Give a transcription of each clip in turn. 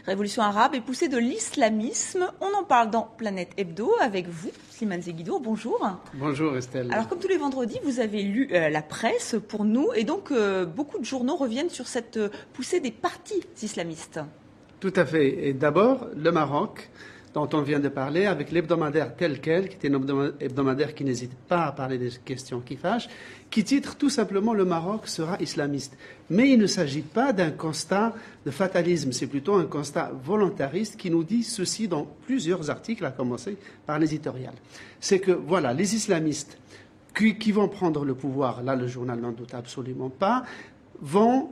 révolution arabe est poussée de l'islamisme. On en parle dans Planète Hebdo avec vous, Slimane Zeguidour. Bonjour. Bonjour Estelle. Alors comme tous les vendredis, vous avez lu la presse pour nous et donc beaucoup de journaux reviennent sur cette poussée des partis islamistes. Tout à fait. Et d'abord, le Maroc, dont on vient de parler, avec l'hebdomadaire Tel Quel, qui est un hebdomadaire qui n'hésite pas à parler des questions qui fâchent, qui titre tout simplement « Le Maroc sera islamiste ». Mais il ne s'agit pas d'un constat de fatalisme, c'est plutôt un constat volontariste qui nous dit ceci dans plusieurs articles, à commencer par l'éditorial. C'est que, voilà, les islamistes qui vont prendre le pouvoir, là le journal n'en doute absolument pas,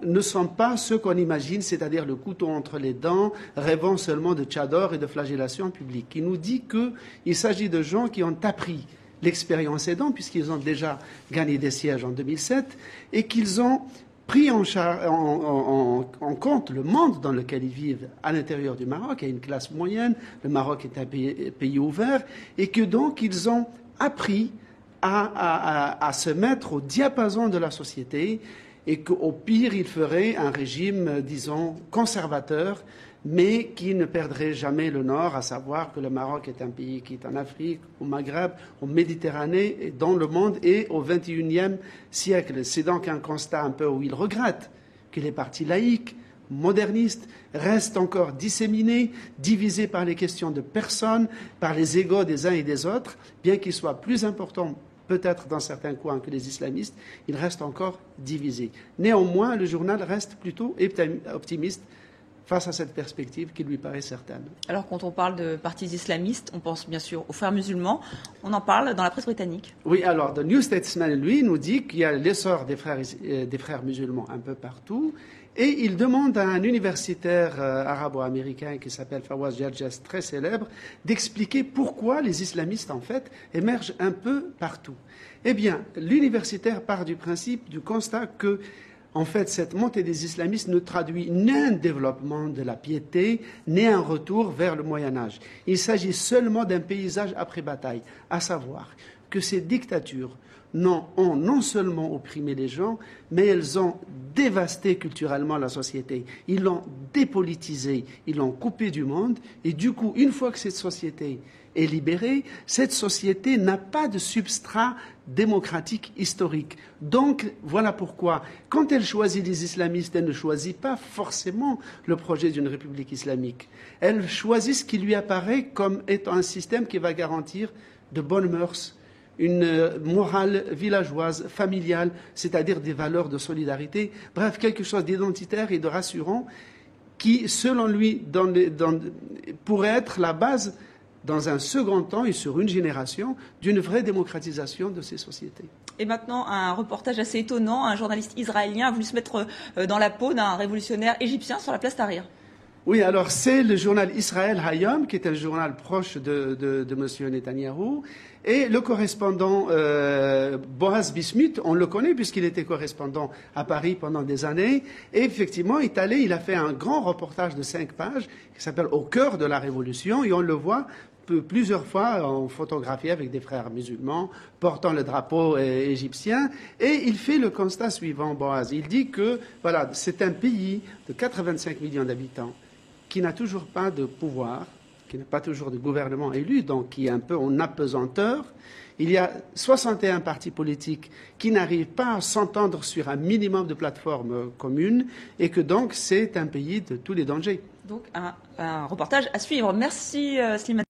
ne sont pas ceux qu'on imagine, c'est-à-dire le couteau entre les dents, rêvant seulement de tchador et de flagellation publique. Il nous dit qu'il s'agit de gens qui ont appris l'expérience aidant, puisqu'ils ont déjà gagné des sièges en 2007, et qu'ils ont pris en compte le monde dans lequel ils vivent à l'intérieur du Maroc. Il y a une classe moyenne, le Maroc est un pays ouvert, et que donc ils ont appris à se mettre au diapason de la société, et qu'au pire, il ferait un régime, disons, conservateur, mais qui ne perdrait jamais le nord, à savoir que le Maroc est un pays qui est en Afrique, au Maghreb, en Méditerranée, et dans le monde, et au XXIe siècle. C'est donc un constat un peu où il regrette que les partis laïcs, modernistes, restent encore disséminés, divisés par les questions de personnes, par les égos des uns et des autres, bien qu'ils soient plus importants peut-être dans certains coins que les islamistes, il reste encore divisé. Néanmoins, le journal reste plutôt optimiste face à cette perspective qui lui paraît certaine. Alors, quand on parle de partis islamistes, on pense bien sûr aux frères musulmans. On en parle dans la presse britannique. Oui, alors, The New Statesman, lui, nous dit qu'il y a l'essor des frères musulmans un peu partout. Et il demande à un universitaire arabo-américain qui s'appelle Fawaz Gerges, très célèbre, d'expliquer pourquoi les islamistes, en fait, émergent un peu partout. Eh bien, l'universitaire part du principe, du constat que, en fait, cette montée des islamistes ne traduit ni un développement de la piété, ni un retour vers le Moyen-Âge. Il s'agit seulement d'un paysage après bataille, à savoir que ces dictatures ont non seulement opprimé les gens, mais elles ont dévasté culturellement la société. Ils l'ont dépolitisée, ils l'ont coupée du monde, et du coup, une fois que cette société est libérée, cette société n'a pas de substrat démocratique historique. Donc, voilà pourquoi, quand elle choisit les islamistes, elle ne choisit pas forcément le projet d'une république islamique. Elle choisit ce qui lui apparaît comme étant un système qui va garantir de bonnes mœurs, une morale villageoise, familiale, c'est-à-dire des valeurs de solidarité, bref, quelque chose d'identitaire et de rassurant qui, selon lui, pourrait être la base, dans un second temps et sur une génération, d'une vraie démocratisation de ces sociétés. Et maintenant, un reportage assez étonnant, un journaliste israélien a voulu se mettre dans la peau d'un révolutionnaire égyptien sur la place Tahrir. Oui, alors c'est le journal Israël Hayom, qui est un journal proche de M. Netanyahou. Et le correspondant Boaz Bismuth, on le connaît puisqu'il était correspondant à Paris pendant des années. Et effectivement, il a fait un grand reportage de 5 pages qui s'appelle « Au cœur de la Révolution ». Et on le voit plusieurs fois en photographie avec des frères musulmans portant le drapeau égyptien. Et il fait le constat suivant, Boaz. Il dit que voilà, c'est un pays de 85 millions d'habitants qui n'a toujours pas de pouvoir, qui n'a pas toujours de gouvernement élu, donc qui est un peu en apesanteur. Il y a 61 partis politiques qui n'arrivent pas à s'entendre sur un minimum de plateformes communes et que donc c'est un pays de tous les dangers. Donc un reportage à suivre. Merci Slimane.